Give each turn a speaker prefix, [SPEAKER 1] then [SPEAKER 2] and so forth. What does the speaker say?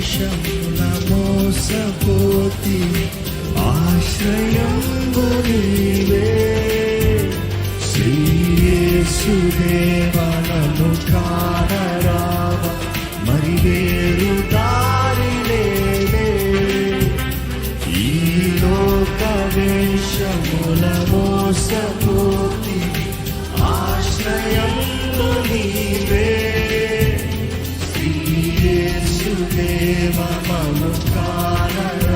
[SPEAKER 1] వేషముల మోసపోతి ఆశ్రయంబు నీవే. శ్రీ యేసుదేవా నన్ను కానరావ మరి వేరు దారి లేదే. ఈ లోక వేషముల మోసపోతి ఆశ్రయంబు నీవే. శ్రీ యేసుదేవా మము కానరావ